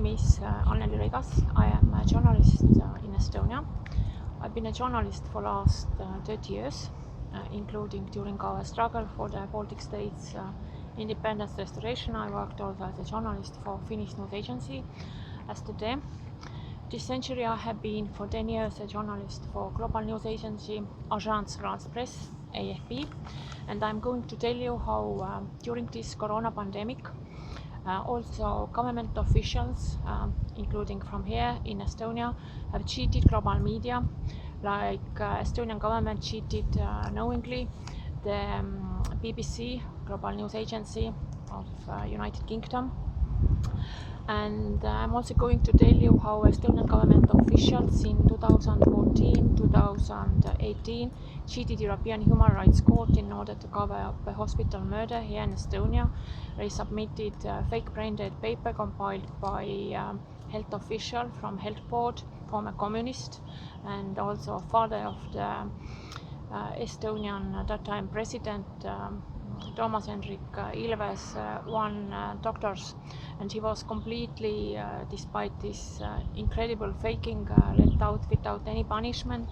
is Anneli Reigas. I am a journalist in Estonia. I've been a journalist for last 30 years, including during our struggle for the Baltic States independence restoration. I worked also as a journalist for Finnish news agency STD. This century I have been for 10 years a journalist for global news agency Agence France-Presse, AFP, and I'm going to tell you how during this corona pandemic also government officials, including from here in Estonia, have cheated global media, like Estonian government cheated knowingly the BBC, global news agency of United Kingdom. And I'm also going to tell you how Estonian government officials in 2014-2018 cheated European Human Rights Court in order to cover up a hospital murder here in Estonia. They submitted a fake brain-dead paper compiled by health official from Health Board, former communist, and also father of the Estonian at that time president Toomas Hendrik Ilves won doctors, and he was completely, despite this incredible faking, let out without any punishment,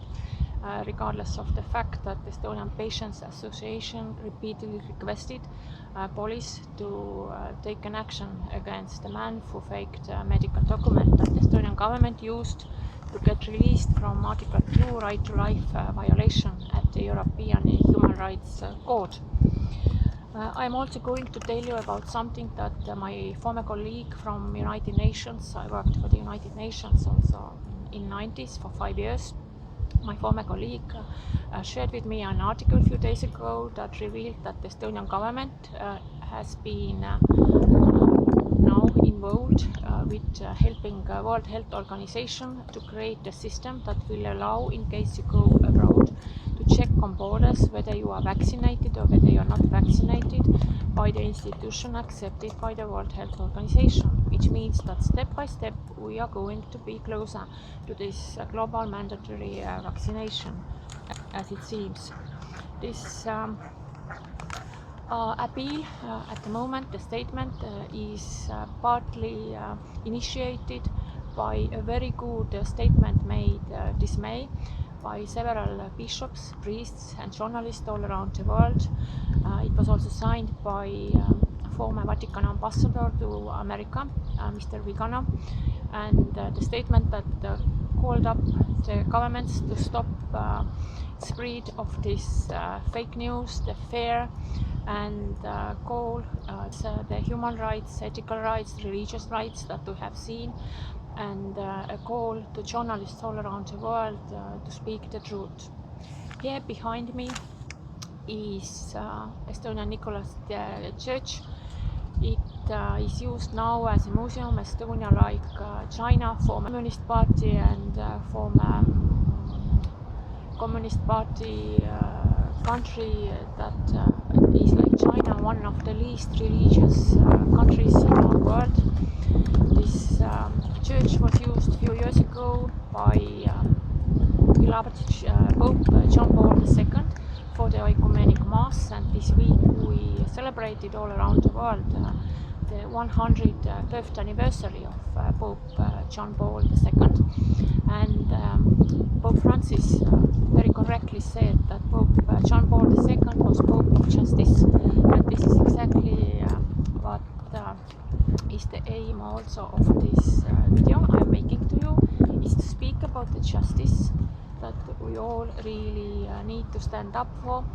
regardless of the fact that the Estonian Patients Association repeatedly requested police to take an action against the man who faked a medical document that the Estonian government used to get released from Article 2 right to life violation at the European Human Rights Court. I'm also going to tell you about something that my former colleague from United Nations, I worked for the United Nations also in 90s for 5 years. My former colleague shared with me an article a few days ago that revealed that the Estonian government has been now involved with helping World Health Organization to create a system that will allow, in case you go abroad, to check on borders whether you are vaccinated or whether you are not vaccinated by the institution accepted by the World Health Organization, which means that step by step we are going to be closer to this global mandatory vaccination, as it seems. This appeal at the moment, the statement is partly initiated by a very good statement made this May by several bishops, priests and journalists all around the world. It was also signed by former Vatican ambassador to America, Mr. Vigano, and the statement that called up the governments to stop spread of this fake news, the fear, and call the human rights, ethical rights, religious rights that we have seen, and a call to journalists all around the world to speak the truth. Here behind me is Estonian Nicholas Church. It is used now as a museum. Estonia, like China, former Communist Party and former Communist Party country that is like China, one of the least religious countries in our world. This church was used a few years ago by beloved Pope John Paul II for the ecumenic mass, and this week we celebrated all around the world the 100th anniversary of Pope John Paul II, and Pope Francis very correctly said that Pope John Paul II was Pope of Justice, and this is exactly what is the aim also of this video I'm making to you, is to speak about the justice that we all really need to stand up for.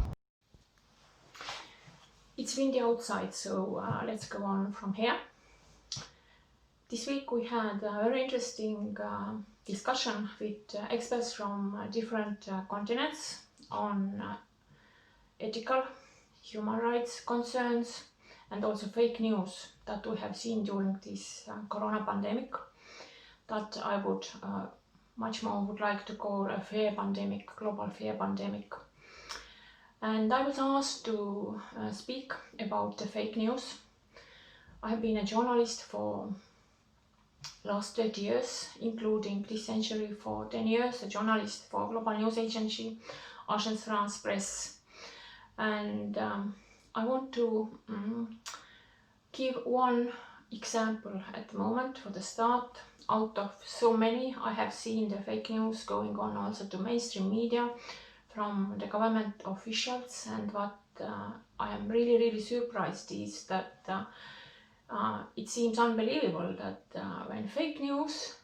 It's windy outside, so let's go on from here. This week we had a very interesting discussion with experts from different continents on ethical, human rights concerns, and also fake news that we have seen during this corona pandemic, that I would much more would like to call a fear pandemic, global fear pandemic. And I was asked to speak about the fake news. I have been a journalist for last 30 years, including this century for 10 years, a journalist for global news agency Agence France-Presse. And I want to give one example at the moment for the start. Out of so many, I have seen the fake news going on also to mainstream media from the government officials, and what I am really surprised is that it seems unbelievable that when fake news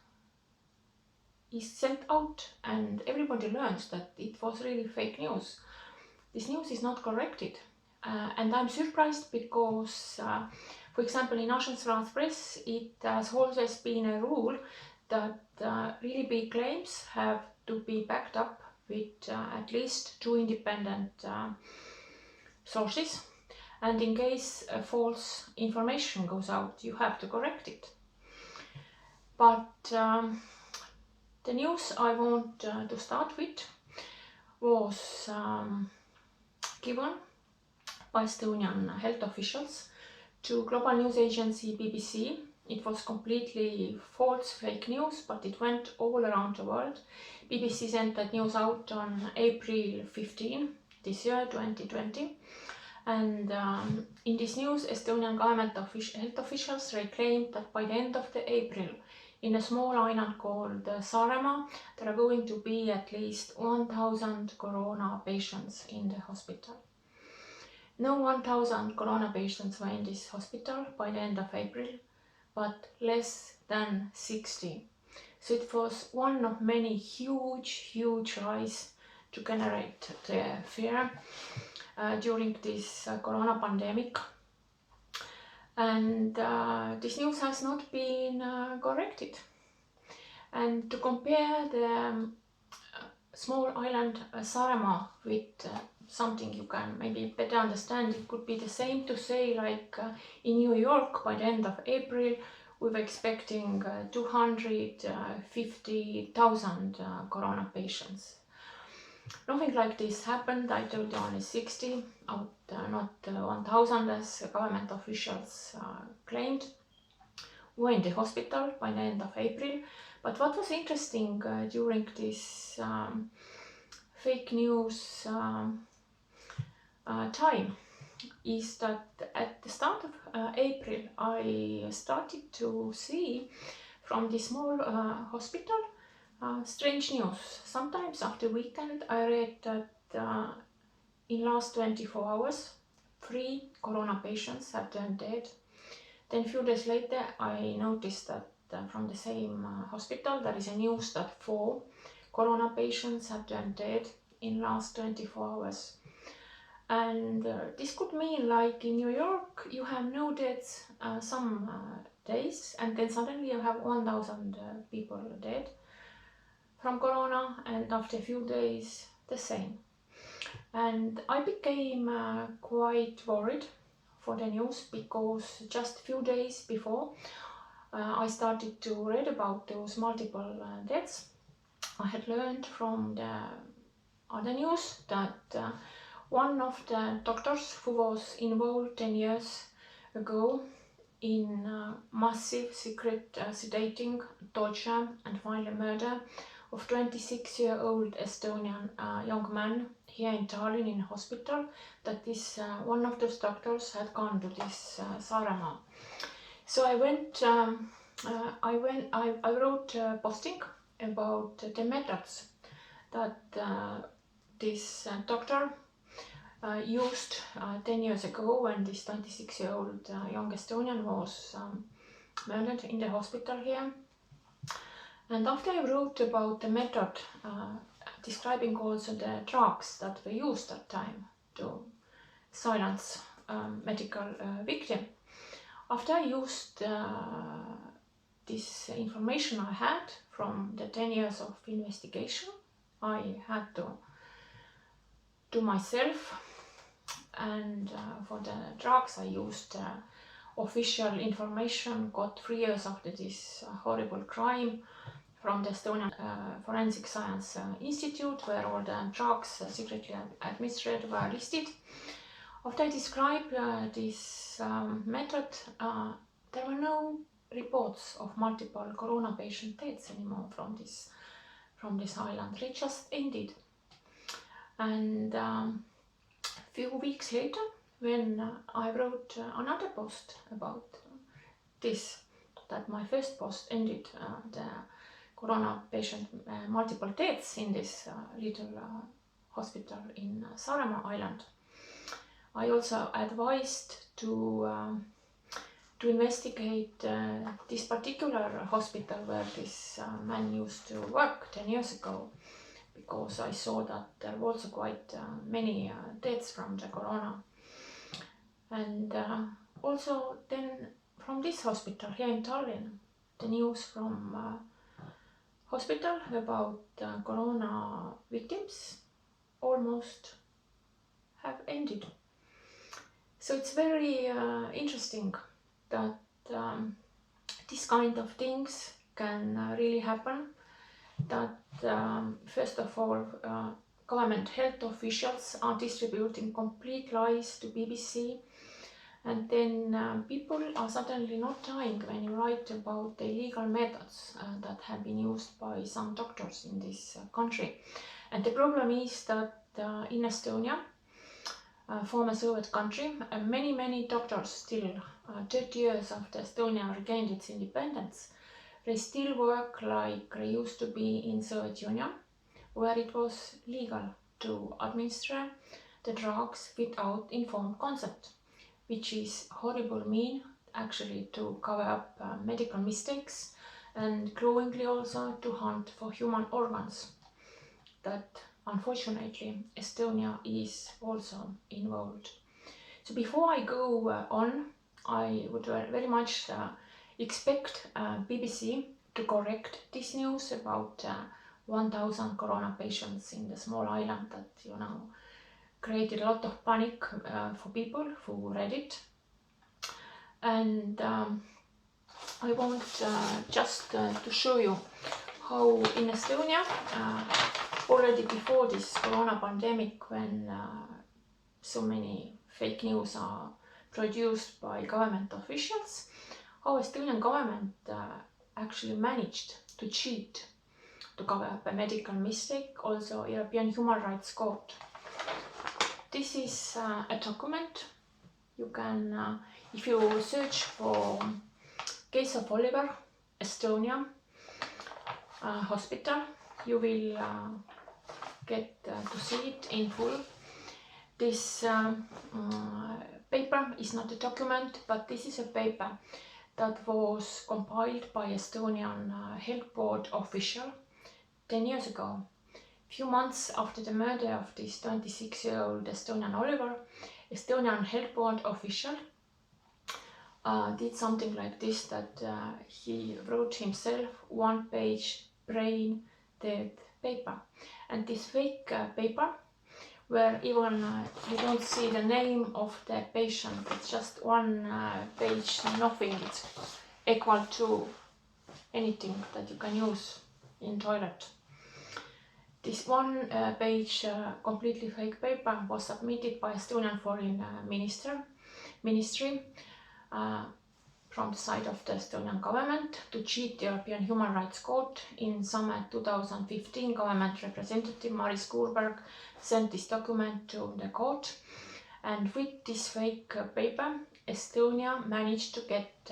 is sent out and everybody learns that it was really fake news, this news is not corrected. And I'm surprised because, for example, in Agence France-Presse, it has always been a rule that really big claims have to be backed up with at least 2 independent sources. And in case false information goes out, you have to correct it. But the news I want to start with was given by Estonian health officials to global news agency BBC. It was completely false, fake news, but it went all around the world. BBC sent that news out on April 15 this year, 2020. And in this news, Estonian government health officials reclaimed that by the end of the April, in a small island called Saaremaa, there are going to be at least 1,000 corona patients in the hospital. No 1,000 corona patients were in this hospital by the end of April, but less than 60. So it was one of many huge lies to generate the fear during this corona pandemic. And this news has not been corrected. And to compare the small island Saaremaa with something you can maybe better understand, it could be the same to say like in New York by the end of April we were expecting 250,000 corona patients. Nothing like this happened. I told you only 60 out, not 1,000 as government officials claimed, were in the hospital by the end of April. But what was interesting during this fake news time is that at the start of April I started to see from the small hospital strange news. Sometimes after weekend I read that in last 24 hours 3 corona patients have turned dead. Then a few days later I noticed that from the same hospital there is a news that 4 corona patients have turned dead in last 24 hours. And this could mean like in New York you have no deaths some days, and then suddenly you have 1,000 people dead from corona, and after a few days the same. And I became quite worried for the news, because just a few days before I started to read about those multiple deaths. I had learned from the other news that one of the doctors who was involved 10 years ago in massive secret sedating, torture and finally murder of 26-year-old Estonian young man here in Tallinn in hospital, that this one of those doctors had gone to this Saaremaa. So I wrote a posting about the methods that this doctor used 10 years ago when this 26-year-old young Estonian was murdered in the hospital here. And after I wrote about the method, describing also the drugs that were used at time to silence medical victim, after I used this information I had from the 10 years of investigation, I had to do myself. And for the drugs I used official information got 3 years after this horrible crime from the Estonian Forensic Science Institute, where all the drugs secretly administered were listed. After I described this method, there were no reports of multiple corona patient deaths anymore from this island. It just ended. And few weeks later, when I wrote another post about this, that my first post ended the corona patient multiple deaths in this little hospital in Saaremaa Island. I also advised to investigate this particular hospital where this man used to work 10 years ago, because I saw that there were also quite many deaths from the corona. And also then from this hospital here in Tallinn, the news from hospital about corona victims almost have ended. So it's very interesting that this kind of things can really happen, that first of all government health officials are distributing complete lies to BBC, and then people are suddenly not dying when you write about the illegal methods that have been used by some doctors in this country. And the problem is that in Estonia, former Soviet country, many doctors still, 30 years after Estonia regained its independence, they still work like they used to be in Soviet Union, where it was legal to administer the drugs without informed consent, which is horrible mean actually to cover up medical mistakes, and growingly also to hunt for human organs that unfortunately Estonia is also involved. So before I go on, I would very much expect BBC to correct this news about 1,000 corona patients in the small island that, you know, created a lot of panic for people who read it. And I want just to show you how in Estonia, already before this corona pandemic, when so many fake news are produced by government officials, how Estonian government actually managed to cheat to cover up a medical mistake, also European Human Rights Court. This is a document. You can, if you search for case of Oliver, Estonia hospital, you will get to see it in full. This paper is not a document, but this is a paper that was compiled by Estonian Health Board official 10 years ago. Few months after the murder of this 26-year-old Estonian Oliver, Estonian Health Board official did something like this, that he wrote himself one-page brain dead paper. And this fake paper, where even you don't see the name of the patient, it's just one page, nothing, it's equal to anything that you can use in toilet. This one page completely fake paper was submitted by Estonian Foreign Ministry from the side of the Estonian government to cheat the European Human Rights Court. In summer 2015, government representative Maris Kurberg sent this document to the court, and with this fake paper, Estonia managed to get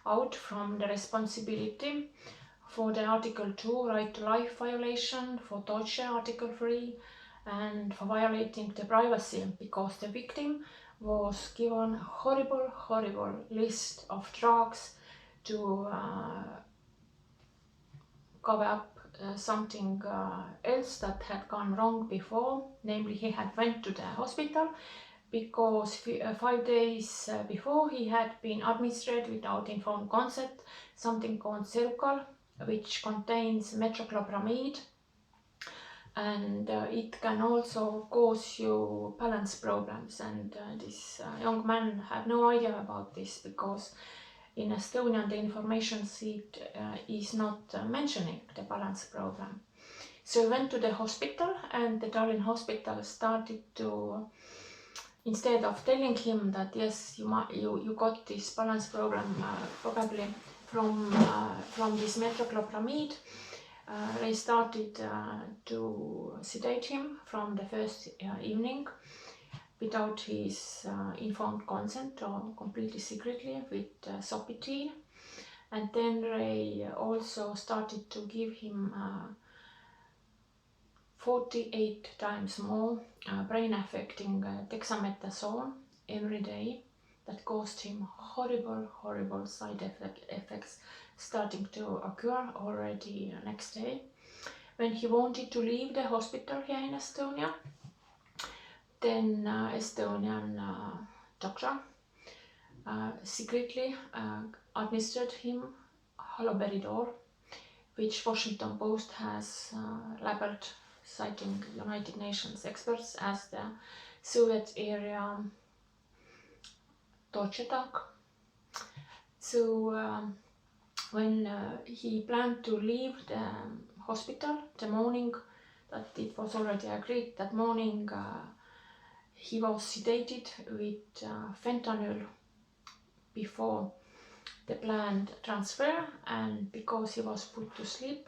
out from the responsibility for the Article 2 right to life violation, for torture Article 3, and for violating the privacy, because the victim was given a horrible list of drugs to cover up something else that had gone wrong before. Namely, he had went to the hospital because 5 days before he had been administered without informed consent something called Sercal, which contains metoclopramide, and it can also cause you balance problems. And this young man had no idea about this, because in Estonian the information sheet is not mentioning the balance problem. So he went to the hospital, and the Tallinn hospital started to, instead of telling him that yes, you got this balance problem probably from this metoclopramide, they started to sedate him from the first evening. without his informed consent or completely secretly with Sopitin. And then they also started to give him 48 times more brain-affecting dexamethasone every day. That caused him horrible side effects starting to occur already next day. When he wanted to leave the hospital here in Estonia, then Estonian doctor secretly administered him haloperidol, which Washington Post has labeled, citing United Nations experts, as the Soviet era torture dog. So when he planned to leave the hospital, the morning that it was already agreed, that morning he was sedated with fentanyl before the planned transfer, and because he was put to sleep,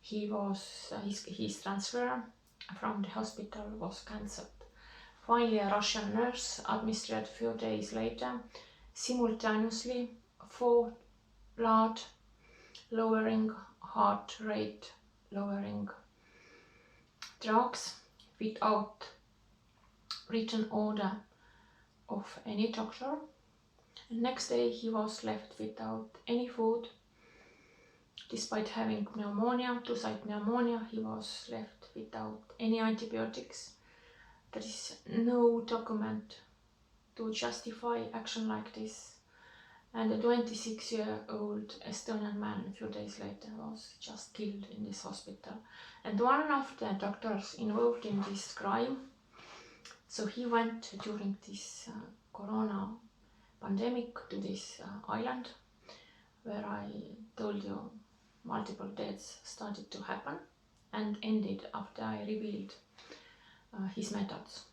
his transfer from the hospital was cancelled. Finally, a Russian nurse administered a few days later simultaneously 4 blood lowering, heart rate lowering drugs without written order of any doctor. And next day he was left without any food. Despite having pneumonia, two-side pneumonia, he was left without any antibiotics. There is no document to justify action like this. And a 26-year-old Estonian man a few days later was just killed in this hospital. And one of the doctors involved in this crime, so he went during this corona pandemic to this island where I told you multiple deaths started to happen and ended after I revealed his methods.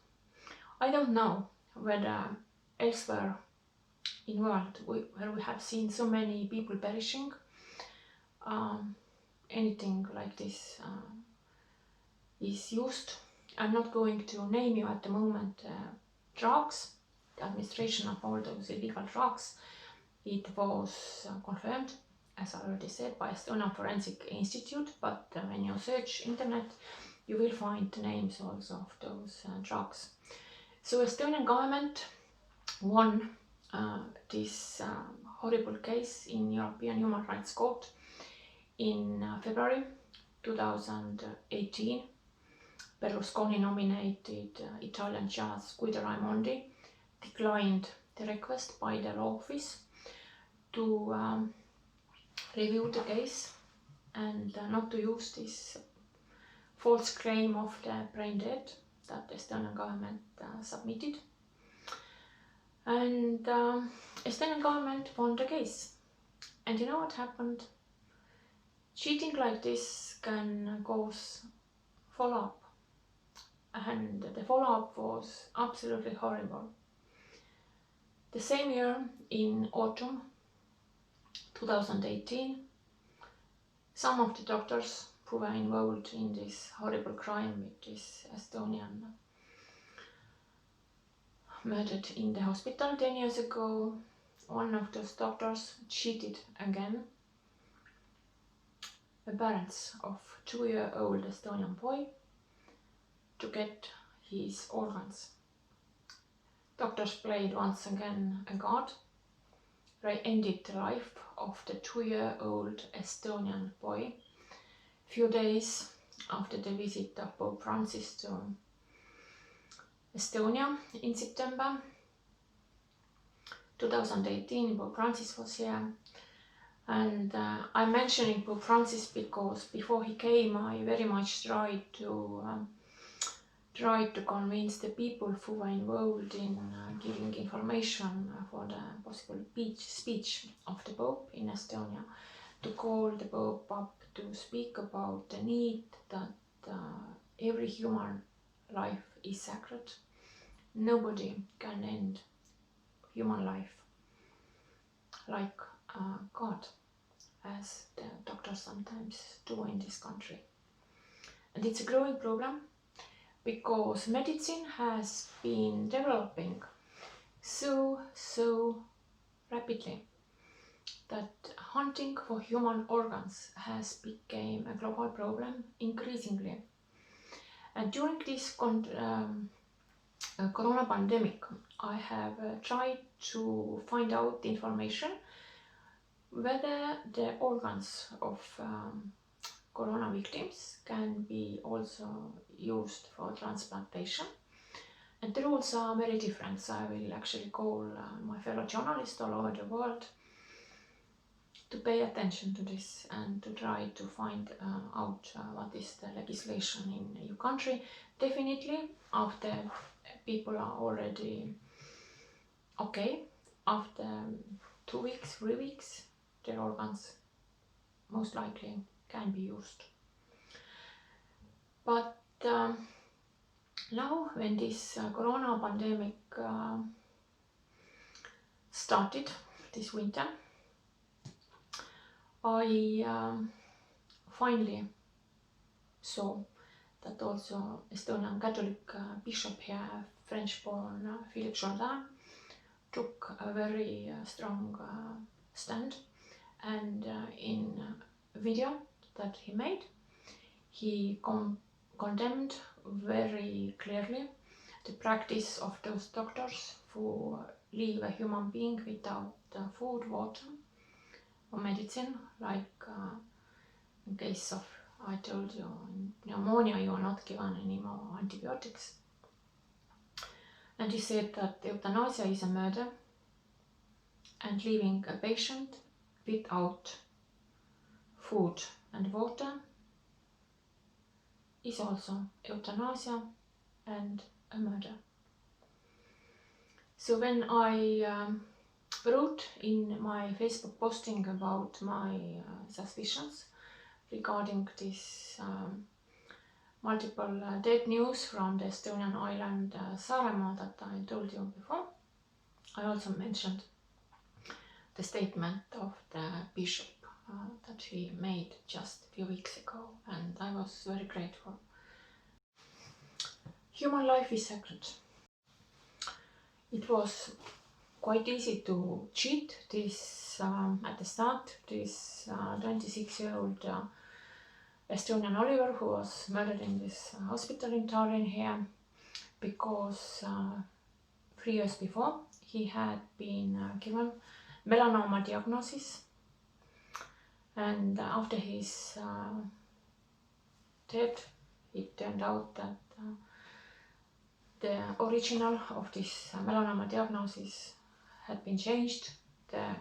I don't know whether elsewhere in world where we have seen so many people perishing, anything like this is used. I'm not going to name you at the moment drugs, the administration of all those illegal drugs. It was confirmed, as I already said, by Estonian Forensic Institute, but when you search internet you will find the names also of those drugs. So Estonian government won this horrible case in European Human Rights Court in February 2018. Berlusconi nominated Italian judge Guido Raimondi declined the request by the law office to review the case and not to use this false claim of the brain dead that the Estonian government submitted. And Estonian government won the case. And you know what happened? Cheating like this can cause follow-up. And the follow-up was absolutely horrible. The same year, in autumn 2018, some of the doctors who were involved in this horrible crime with this Estonian murdered in the hospital 10 years ago, one of those doctors cheated again. The parents of 2-year-old Estonian boy to get his organs. Doctors played once again a god. They ended the life of the 2-year-old Estonian boy few days after the visit of Pope Francis to Estonia in September 2018. Pope Francis was here, and I'm mentioning Pope Francis because before he came I very much tried to convince the people who were involved in giving information for the possible speech of the Pope in Estonia to call the Pope up to speak about the need that every human life is sacred. Nobody can end human life like God, as the doctors sometimes do in this country. And it's a growing program. because medicine has been developing so rapidly that hunting for human organs has become a global problem increasingly. And during this corona pandemic, I have tried to find out information whether the organs of corona victims can be also used for transplantation. And the rules are very different, so I will actually call my fellow journalists all over the world to pay attention to this and to try to find out what is the legislation in your country. Definitely after people are already okay, after 2 weeks, 3 weeks, their organs most likely can be used. But now when this corona pandemic started this winter, I finally saw that also Estonian Catholic bishop here, French-born Philippe Jourdain, took a very strong stand, and in a video that he made, he condemned very clearly the practice of those doctors who leave a human being without food, water or medicine, like in case of, I told you, in pneumonia you are not given any more antibiotics. And he said that euthanasia is a murder, and leaving a patient without food and water is also euthanasia and a murder. So when I wrote in my Facebook posting about my suspicions regarding this multiple dead news from the Estonian island Saaremaa that I told you before, I also mentioned the statement of the bishop that he made just a few weeks ago, and I was very grateful. Human life is sacred. It was quite easy to cheat this at the start, this 26-year-old Estonian Oliver, who was murdered in this hospital in Tallinn here, because 3 years before he had been given melanoma diagnosis, and after his death it turned out that the original of this melanoma diagnosis had been changed. The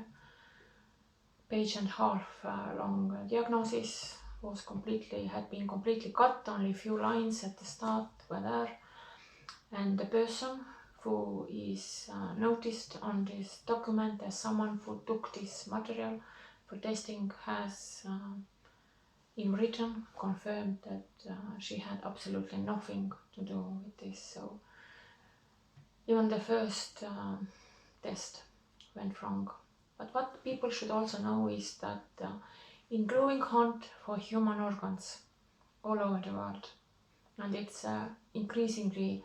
page and half long diagnosis had been completely cut, only a few lines at the start were there, and the person who is noticed on this document as someone who took this material for testing has in written confirmed that she had absolutely nothing to do with this. So even the first test went wrong. But what people should also know is that in growing hunt for human organs all over the world, and it's increasingly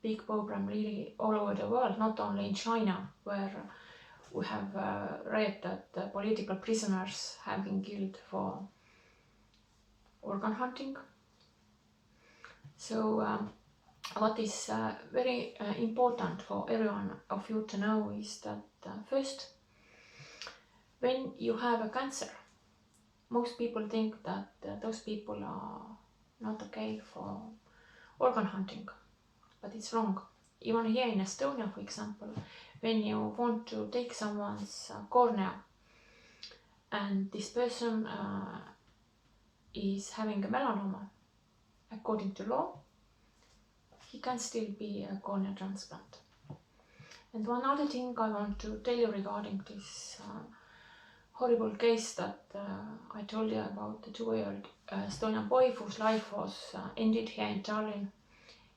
big program really all over the world, not only in China, where we have read that political prisoners have been killed for organ hunting. So what is very important for everyone of you to know is that first, when you have a cancer, most people think that those people are not okay for organ hunting, but it's wrong. Even here in Estonia, for example, when you want to take someone's cornea and this person is having a melanoma, according to law, he can still be a cornea transplant. And one other thing I want to tell you regarding this horrible case that I told you about, the 2-year-old Estonian boy whose life was ended here in Tallinn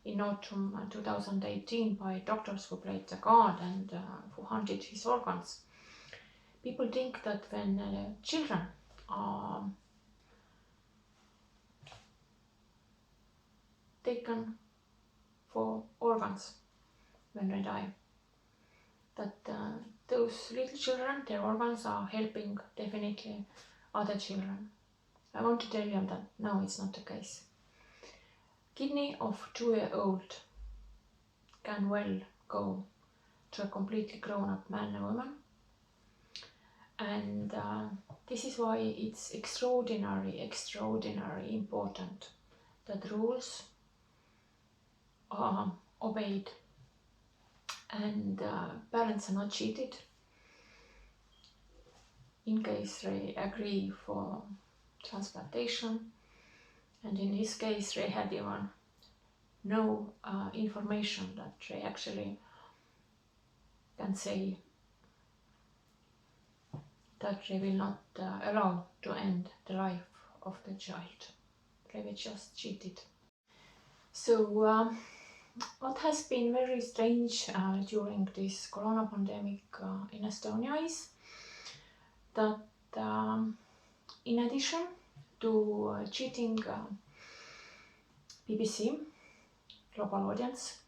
in autumn 2018 by doctors who played the card and who hunted his organs. People think that when children are taken organs when they die. That those little children, their organs are helping definitely other children. I want to tell you that no, it's not the case. Kidney of 2-year-old can well go to a completely grown-up man and woman. And this is why it's extraordinary important that rules are obeyed and parents are not cheated in case they agree for transplantation. And in this case they had even no information that they actually can say that they will not allow to end the life of the child. They were just cheated. So what has been very strange during this corona pandemic in Estonia is that in addition to cheating BBC global audience,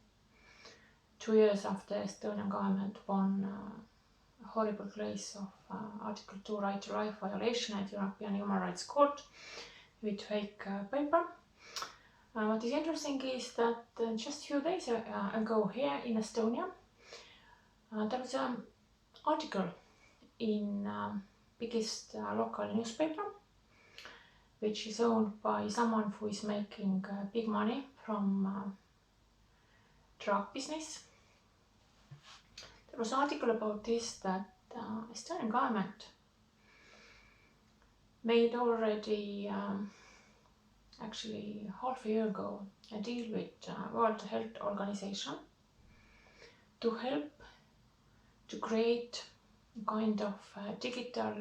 2 years after Estonian government won a horrible case of Article 2 right to life violation at European Human Rights Court with fake paper. What is interesting is that just a few days ago here in Estonia, there was an article in biggest local newspaper, which is owned by someone who is making big money from drug business. There was an article about this, that Estonian government made already actually half a year ago a deal with World Health Organization to help to create a kind of digital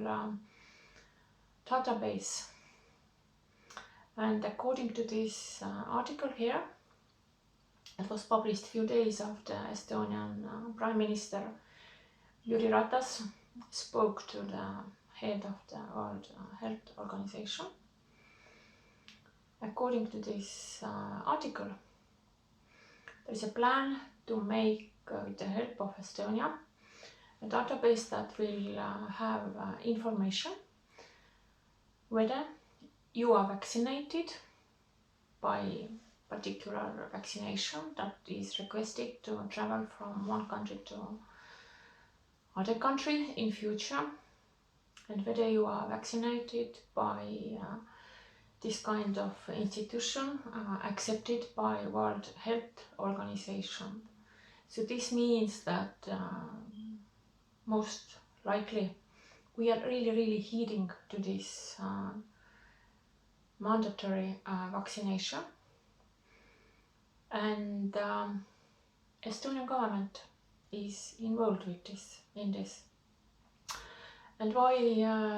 database. And according to this article here, it was published a few days after Estonian Prime Minister Jüri Ratas spoke to the head of the World Health Organization. According to this article, there is a plan to make, with the help of Estonia, a database that will have information whether you are vaccinated by particular vaccination that is requested to travel from one country to other country in future, and whether you are vaccinated by this kind of institution accepted by World Health Organization. So this means that most likely we are really heeding to this mandatory vaccination, and Estonian government is involved with this, in this. And why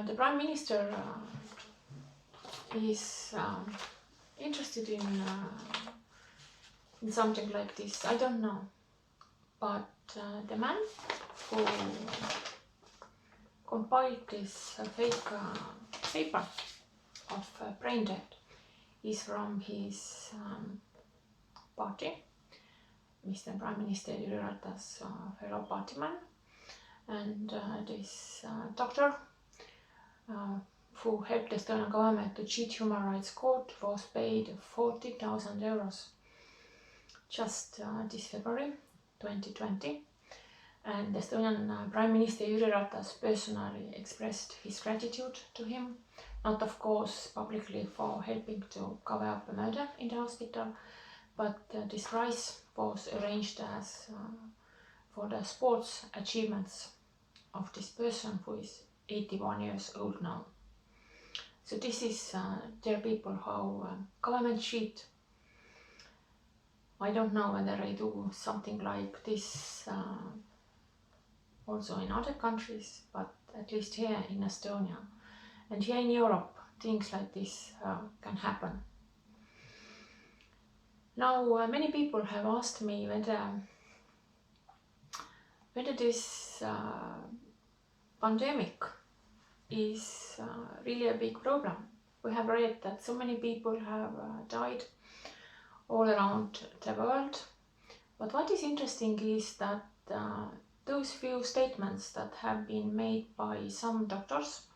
the Prime Minister is interested in something like this, I don't know. But the man who compiled this fake paper of brain dead is from his party, Mr. Prime Minister Jüri Ratas' fellow partyman, and this doctor who helped the Estonian government to cheat Human Rights Court was paid 40,000 euros just this February 2020. And the Estonian Prime Minister Jüri Ratas personally expressed his gratitude to him, not of course publicly for helping to cover up a murder in the hospital, but this prize was arranged as for the sports achievements of this person who is 81 years old now. So this is dear people, how government cheat. I don't know whether I do something like this also in other countries, but at least here in Estonia and here in Europe, things like this can happen. Now, many people have asked me whether this pandemic is really a big problem. We have read that so many people have died all around the world, But what is interesting is that those few statements that have been made by some doctors,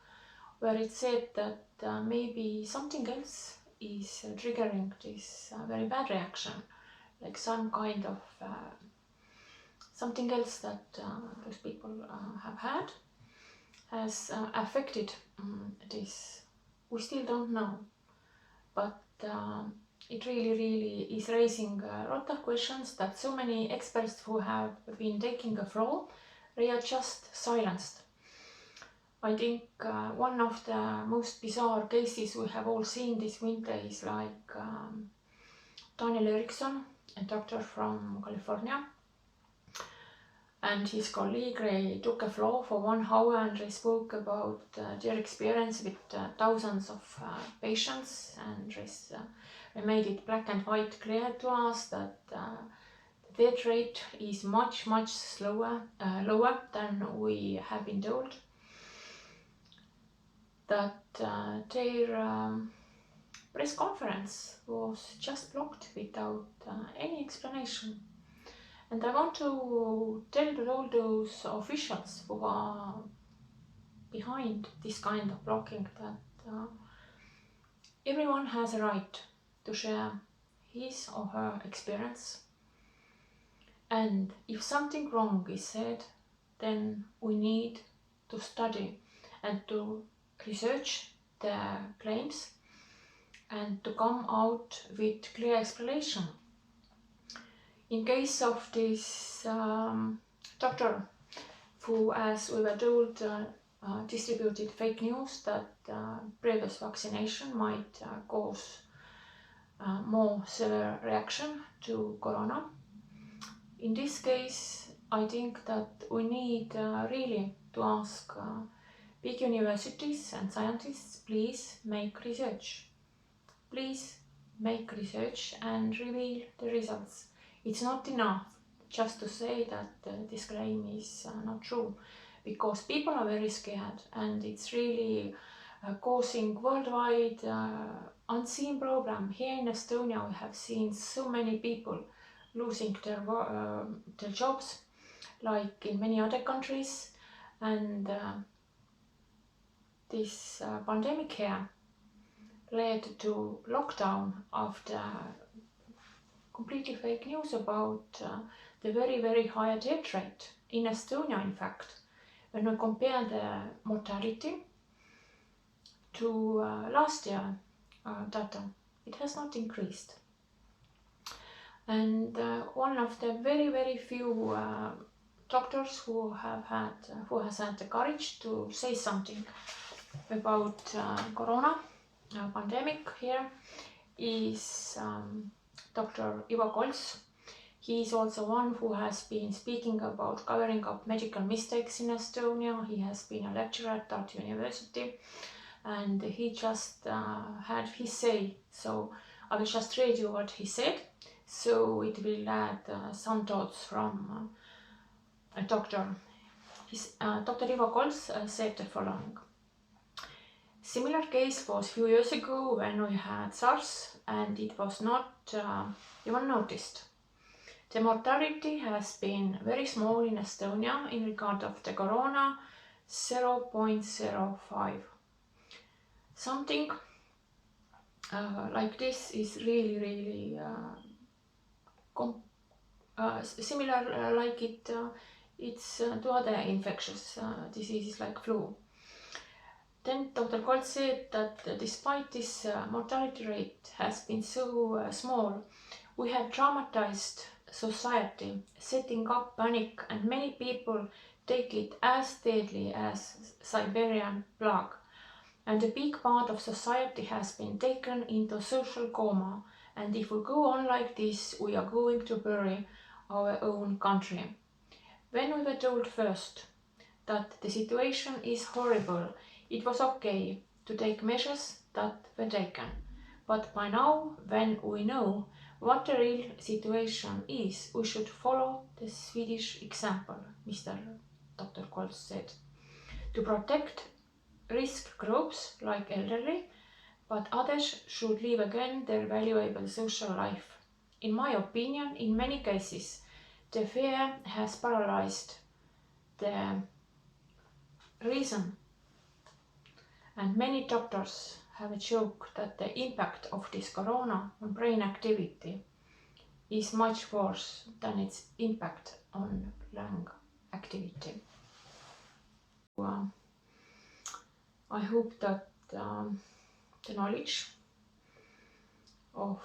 where it said that maybe something else is triggering this very bad reaction, like some kind of something else that those people have had has affected this. We still don't know, but it really is raising a lot of questions that so many experts who have been taking a floor, they are just silenced. I think one of the most bizarre cases we have all seen this winter is like Daniel Eriksson, a doctor from California, and his colleague. They took a floor for 1 hour and they spoke about their experience with thousands of patients, and they made it black and white clear to us that the death rate is much lower than we have been told, that their press conference was just blocked without any explanation. And I want to tell to all those officials who are behind this kind of blocking that everyone has a right to share his or her experience. And if something wrong is said, then we need to study and to research the claims and to come out with clear explanation. In case of this doctor who, as we were told, distributed fake news that previous vaccination might cause more severe reaction to corona. In this case, I think that we need really to ask big universities and scientists, please make research. Please make research and reveal the results. It's not enough just to say that this claim is not true, because people are very scared, and it's really causing worldwide unseen problem. Here in Estonia, we have seen so many people losing their jobs, like in many other countries, and this pandemic here led to lockdown after completely fake news about the very high death rate in Estonia. In fact, when we compare the mortality to last year data, it has not increased. And one of the very few doctors who has had the courage to say something about corona pandemic here is Dr. Ivo Kolts. He is also one who has been speaking about covering up medical mistakes in Estonia. He has been a lecturer at Tartu University, and he just had his say. So I will just read you what he said, so it will add some thoughts from a doctor. Dr. Ivo Kolts said the following. Similar case was few years ago when we had SARS, and it was not even noticed. The mortality has been very small in Estonia in regard of the corona, 0.05. Something like this is really similar like it's to other infectious diseases like flu. Then Dr. Kolts said that despite this mortality rate has been so small, we have traumatized society, setting up panic, and many people take it as deadly as Siberian plague. And a big part of society has been taken into social coma, and if we go on like this, we are going to bury our own country. When we were told first that the situation is horrible, it was okay to take measures that were taken. But by now, when we know what the real situation is, we should follow the Swedish example, Mr. Dr. Kolts said, to protect risk groups like elderly, but others should live again their valuable social life. In my opinion, in many cases, The fear has paralyzed the reason, and many doctors have a joke that the impact of this corona on brain activity is much worse than its impact on lung activity. I hope that the knowledge of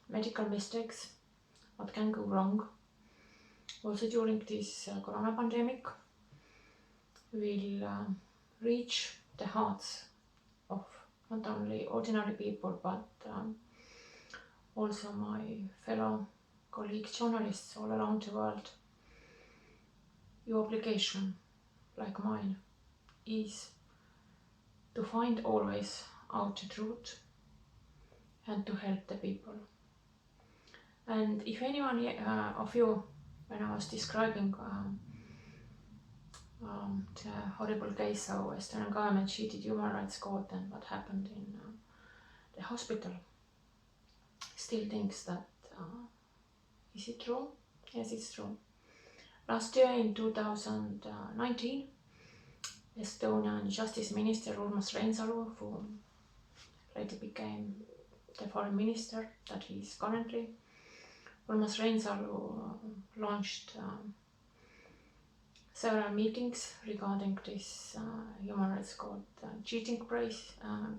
medical mistakes, what can go wrong, also during this corona pandemic, will reach the hearts of not only ordinary people but also my fellow colleagues, journalists all around the world. Your obligation, like mine, is to find always out the truth and to help the people. And if anyone of you, when I was describing the horrible case how Estonian government cheated human rights court and what happened in the hospital, still thinks that is it true? Yes, it's true. Last year in 2019, Estonian Justice Minister Urmas Reinsalu, who later became the foreign minister that he is currently, Urmas Reinsalu launched several meetings regarding this human rights court cheating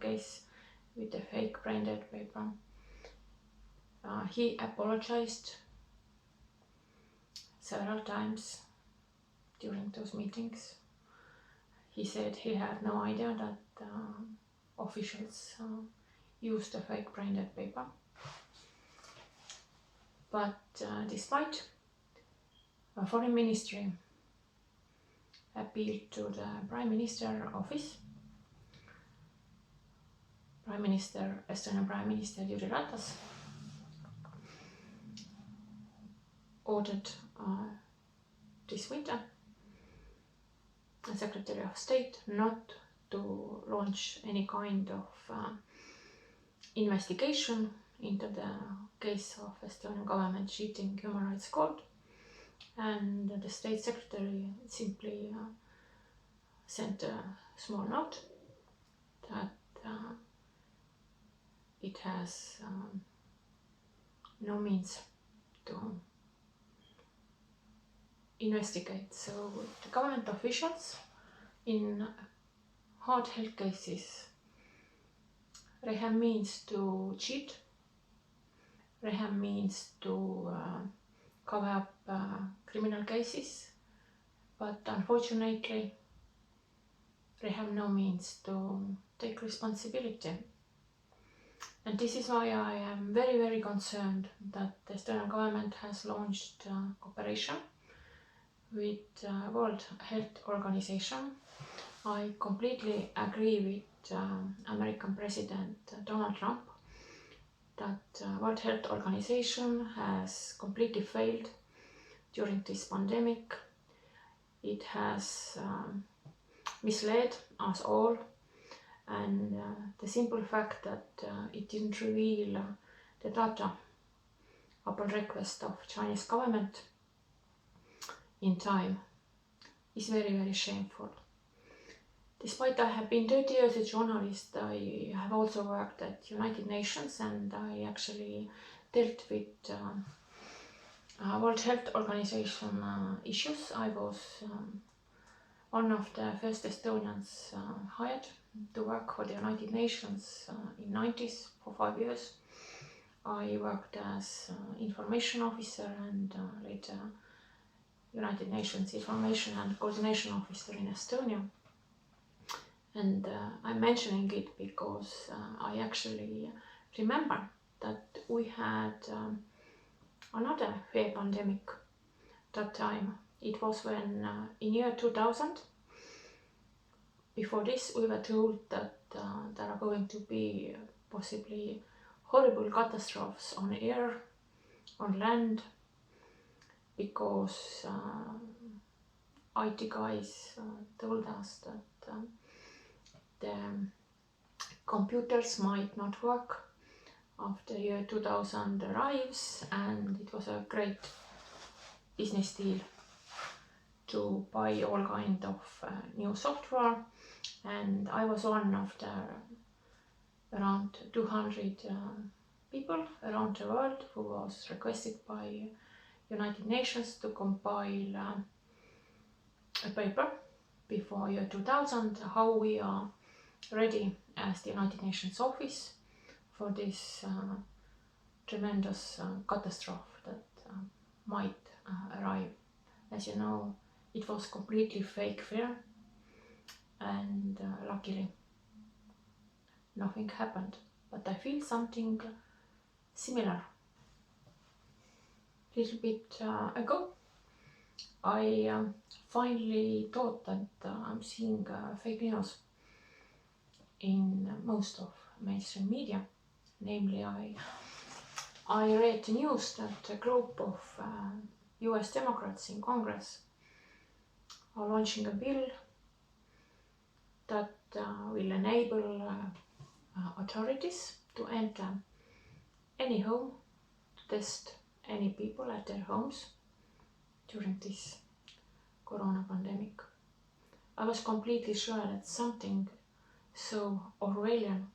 case with the fake brain dead paper. He apologized several times during those meetings. He said he had no idea that officials used the fake brain dead paper. But despite foreign ministry appealed to the Prime Minister office, Estonian Prime Minister Jüri Ratas ordered this winter the Secretary of State not to launch any kind of investigation into the case of Estonian government cheating human rights court, and the State Secretary simply sent a small note that it has no means to investigate. So the government officials in hard health cases, Rehem means to cheat, Rehem means to cover up criminal cases, but unfortunately Rehem no means to take responsibility. And this is why I am very, very concerned that the Estonian government has launched cooperation with World Health Organization. I completely agree with American President Donald Trump that World Health Organization has completely failed during this pandemic. It has misled us all, and the simple fact that it didn't reveal the data upon request of Chinese government in time is very, very shameful. Despite I have been 30 years a journalist, I have also worked at United Nations, and I actually dealt with World Health Organization issues. I was one of the first Estonians hired to work for the United Nations in 90s for 5 years. I worked as information officer and later United Nations Information and Coordination Officer in Estonia. And I'm mentioning it because I actually remember that we had another fear pandemic that time. It was when in year 2000, before this we were told that there are going to be possibly horrible catastrophes on air, on land, because IT guys told us that the computers might not work after year 2000 arrives, and it was a great business deal to buy all kind of new software, and I was one of the around 200 people around the world who was requested by United Nations to compile a paper before year 2000, how we are ready as the United Nations office for this tremendous catastrophe that might arrive. As you know, it was completely fake fear, and luckily nothing happened. But I feel something similar. A little bit ago, I finally thought that I'm seeing fake news in most of mainstream media. Namely, I read the news that a group of US Democrats in Congress are launching a bill that will enable authorities to enter any home to test any people at their homes during this corona pandemic. I was completely sure that something so Orwellian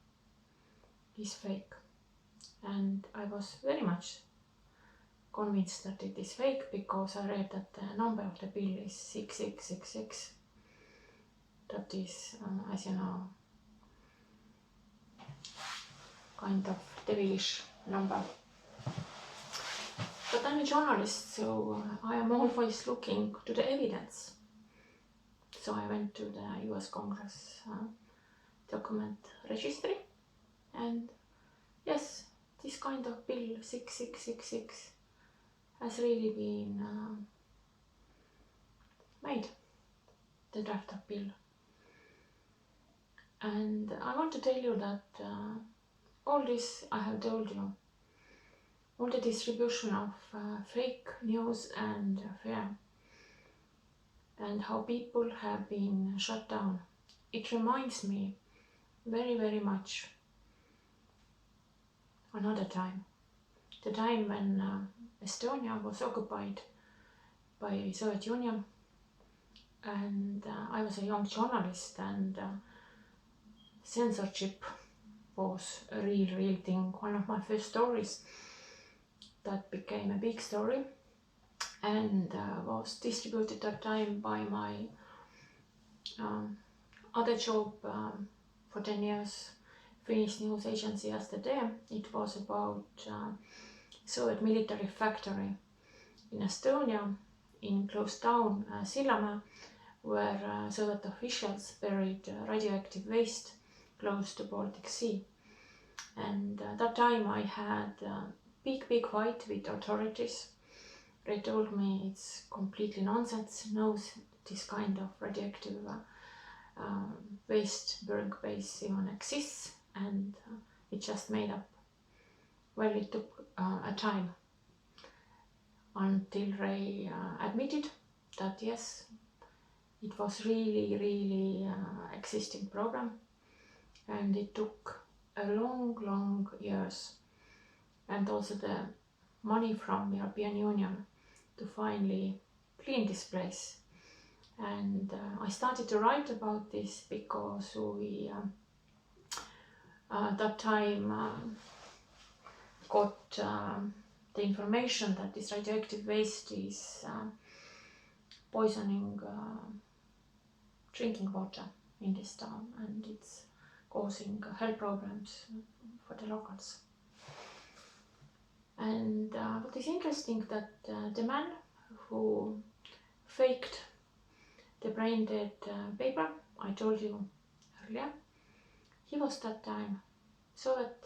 is fake, and I was very much convinced that it is fake because I read that the number of the bill is 6666. That is, as you know, kind of devilish number. But I'm a journalist, so I am always looking to the evidence. So I went to the US Congress document registry, and yes, this kind of bill 6666 has really been made, the draft of bill. And I want to tell you that all this I have told you, all the distribution of fake news and fear, and how people have been shut down, it reminds me very, very much another time. The time when Estonia was occupied by Soviet Union, and I was a young journalist, and censorship was a real thing. One of my first stories that became a big story and was distributed that time by my other job for 10 years, Finnish news agency STD. It was about Soviet military factory in Estonia, in closed town Sillamäe, where Soviet officials buried radioactive waste close to Baltic Sea. And that time I had a big fight with authorities. They told me it's completely nonsense, no this kind of radioactive waste burying base even exists, and it's just made up. Well, it took a time until they admitted that yes, it was really existing program, and it took a long years, and also the money from European Union to finally clean this place. And I started to write about this because we that time got the information that this radioactive waste is poisoning drinking water in this town, and it's causing health problems for the locals. And what is interesting that the man who faked the brain dead paper I told you earlier, he was that time Soviet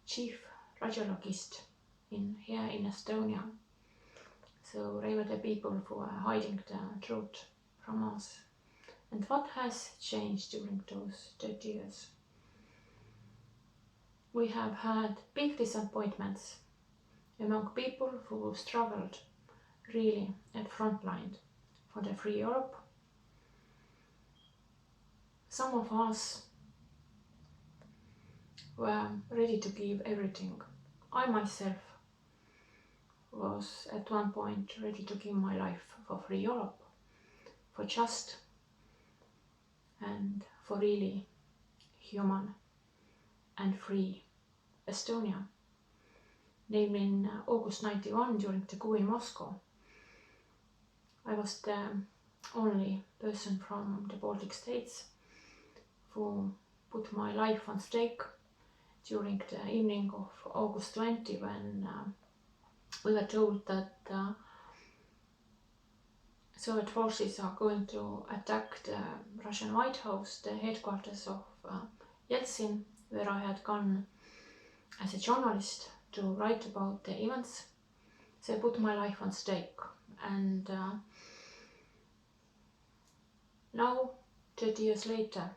chief radiologist here in Estonia. So they were the people who are hiding the truth from us. And what has changed during those 30 years? We have had big disappointments among people who struggled really at front line for the free Europe. Some of us were ready to give everything. I myself was at one point ready to give my life for free Europe, for just and for really human and free Estonia. Named in August 91 during the coup in Moscow, I was the only person from the Baltic states who put my life on stake during the evening of August 20 when we were told that Soviet forces are going to attack the Russian White House, the headquarters of Yeltsin, where I had gone as a journalist to write about the events. So I put my life on stake, and now 30 years later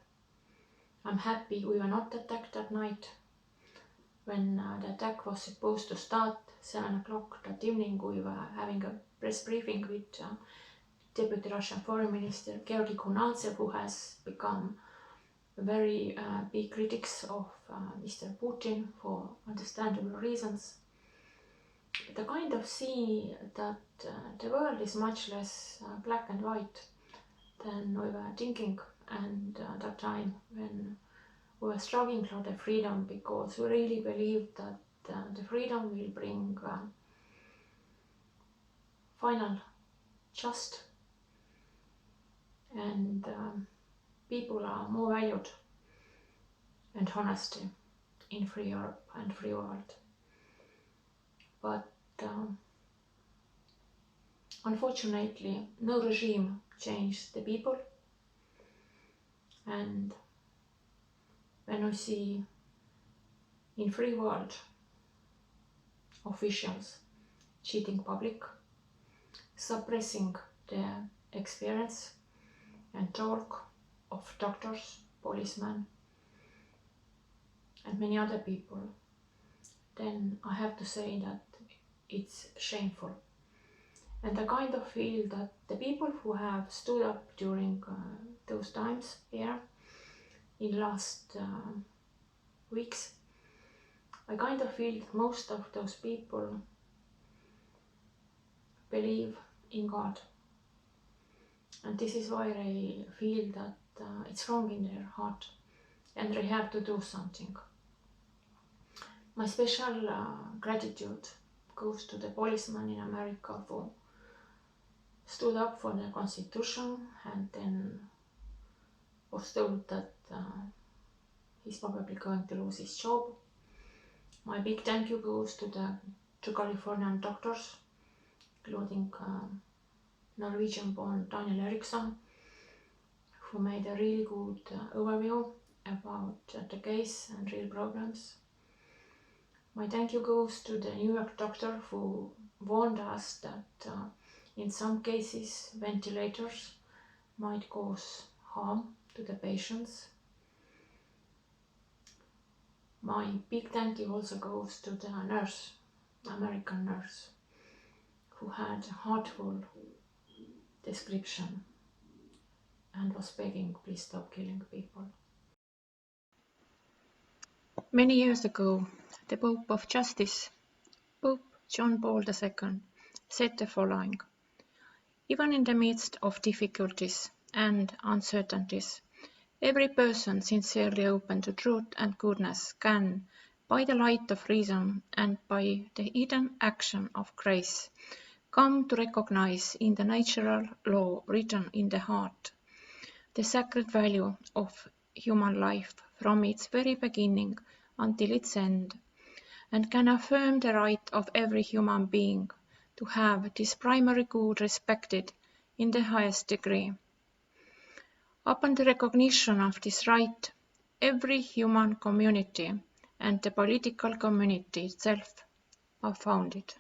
I'm happy we were not attacked that night. When the attack was supposed to start 7 o'clock that evening, we were having a press briefing with Deputy Russian Foreign Minister Georgy Kunantsev, who has become very big critics of Mr. Putin for understandable reasons. But I kind of see that the world is much less black and white than we were thinking, and that time when we were struggling for the freedom, because we really believed that the freedom will bring final just and people are more valued and honesty in free Europe and free world. But unfortunately, no regime changed the people, and when we see in free world officials cheating public, suppressing the experience and talk of doctors, policemen, and many other people, then I have to say that it's shameful. And I kind of feel that the people who have stood up during those times here in last weeks, I kind of feel that most of those people believe in God. And this is why I feel that it's wrong in their heart and they have to do something. My special gratitude goes to the policeman in America who stood up for the Constitution and then was told that he's probably going to lose his job. My big thank you goes to the two Californian doctors, including Norwegian-born Daniel Eriksson, who made a really good overview about the case and real problems. My thank you goes to the New York doctor who warned us that in some cases ventilators might cause harm to the patients. My big thank you also goes to the nurse, American nurse, who had a heartful description and was begging, please stop killing people. Many years ago, the Pope of Justice, Pope John Paul II, said the following: even in the midst of difficulties and uncertainties, every person sincerely open to truth and goodness can, by the light of reason and by the hidden action of grace, come to recognize in the natural law written in the heart the sacred value of human life from its very beginning until its end, and can affirm the right of every human being to have this primary good respected in the highest degree. Upon the recognition of this right, every human community and the political community itself are founded.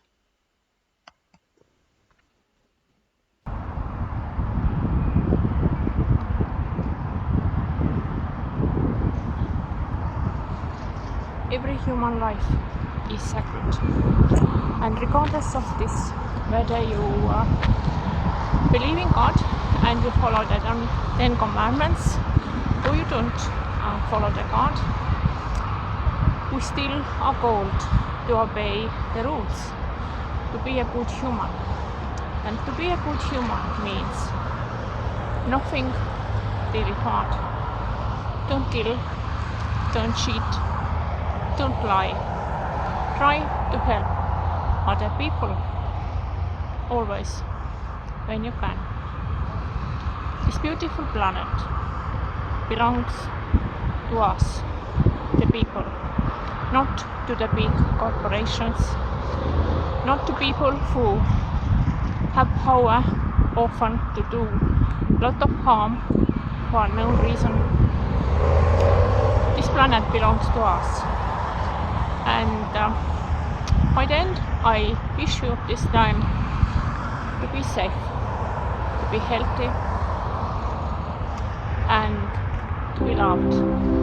Every human life is sacred, and regardless of this, whether you believe in God and you follow the 10 commandments, or you don't follow the God, we still are called to obey the rules. to be a good human. And to be a good human means nothing really hard. Don't kill, don't cheat, don't lie. Try to help other people always when you can. This beautiful planet belongs to us, the people, not to the big corporations, not to people who have power often to do a lot of harm for no reason. This planet belongs to us, and by the end I wish you this time to be safe, to be healthy and to be loved.